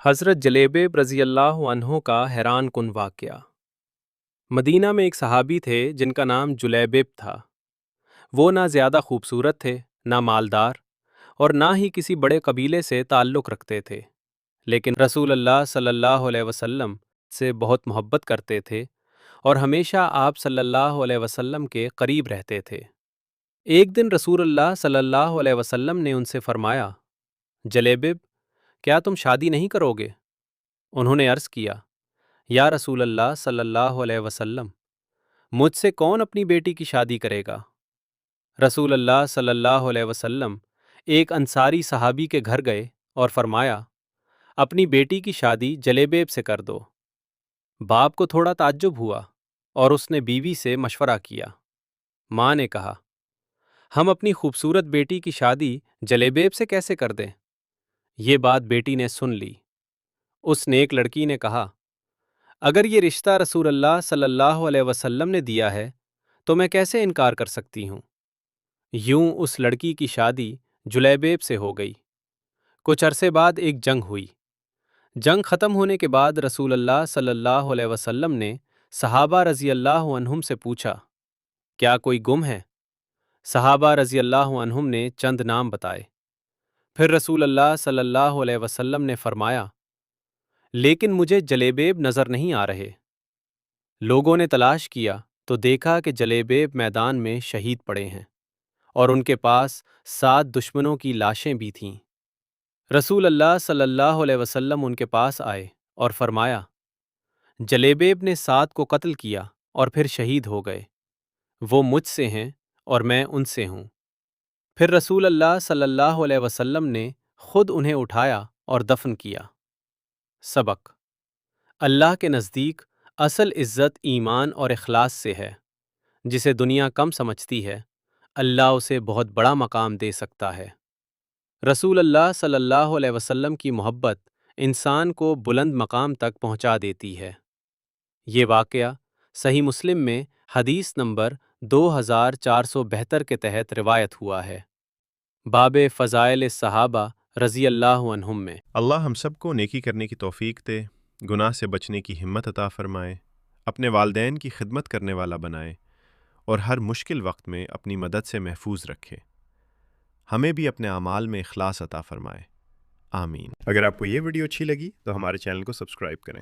حضرت جلیبیب رضی اللہ عنہ کا حیران کن واقعہ۔ مدینہ میں ایک صحابی تھے جن کا نام جلیبیب تھا۔ وہ نہ زیادہ خوبصورت تھے، نہ مالدار، اور نہ ہی کسی بڑے قبیلے سے تعلق رکھتے تھے، لیکن رسول اللہ صلی اللہ علیہ وسلم سے بہت محبت کرتے تھے اور ہمیشہ آپ صلی اللہ علیہ وسلم کے قریب رہتے تھے۔ ایک دن رسول اللہ صلی اللہ علیہ وسلم نے ان سے فرمایا، جلیبیب، کیا تم شادی نہیں کرو گے؟ انہوں نے عرض کیا، یا رسول اللہ صلی اللہ علیہ وسلم، مجھ سے کون اپنی بیٹی کی شادی کرے گا؟ رسول اللہ صلی اللہ علیہ وسلم ایک انصاری صحابی کے گھر گئے اور فرمایا، اپنی بیٹی کی شادی جلیبیب سے کر دو۔ باپ کو تھوڑا تعجب ہوا اور اس نے بیوی سے مشورہ کیا۔ ماں نے کہا، ہم اپنی خوبصورت بیٹی کی شادی جلیبیب سے کیسے کر دیں؟ یہ بات بیٹی نے سن لی۔ اس نیک لڑکی نے کہا، اگر یہ رشتہ رسول اللہ صلی اللہ علیہ وسلم نے دیا ہے تو میں کیسے انکار کر سکتی ہوں؟ یوں اس لڑکی کی شادی جلیبیب سے ہو گئی۔ کچھ عرصے بعد ایک جنگ ہوئی۔ جنگ ختم ہونے کے بعد رسول اللہ صلی اللہ علیہ وسلم نے صحابہ رضی اللہ عنہم سے پوچھا، کیا کوئی گم ہے؟ صحابہ رضی اللہ عنہم نے چند نام بتائے۔ پھر رسول اللہ صلی اللہ علیہ وسلم نے فرمایا، لیکن مجھے جلیبیب نظر نہیں آ رہے۔ لوگوں نے تلاش کیا تو دیکھا کہ جلیبیب میدان میں شہید پڑے ہیں اور ان کے پاس 7 دشمنوں کی لاشیں بھی تھیں۔ رسول اللہ صلی اللہ علیہ وسلم ان کے پاس آئے اور فرمایا، جلیبیب نے 7 کو قتل کیا اور پھر شہید ہو گئے۔ وہ مجھ سے ہیں اور میں ان سے ہوں۔ پھر رسول اللہ صلی اللہ علیہ وسلم نے خود انہیں اٹھایا اور دفن کیا۔ سبق: اللہ کے نزدیک اصل عزت ایمان اور اخلاص سے ہے۔ جسے دنیا کم سمجھتی ہے، اللہ اسے بہت بڑا مقام دے سکتا ہے۔ رسول اللہ صلی اللہ علیہ وسلم کی محبت انسان کو بلند مقام تک پہنچا دیتی ہے۔ یہ واقعہ صحیح مسلم میں حدیث نمبر 2472 کے تحت روایت ہوا ہے۔ باب فضائل صحابہ رضی اللہ عنہم میں۔ اللہ ہم سب کو نیکی کرنے کی توفیق دے، گناہ سے بچنے کی ہمت عطا فرمائے، اپنے والدین کی خدمت کرنے والا بنائے اور ہر مشکل وقت میں اپنی مدد سے محفوظ رکھے۔ ہمیں بھی اپنے اعمال میں اخلاص عطا فرمائے، آمین۔ اگر آپ کو یہ ویڈیو اچھی لگی تو ہمارے چینل کو سبسکرائب کریں۔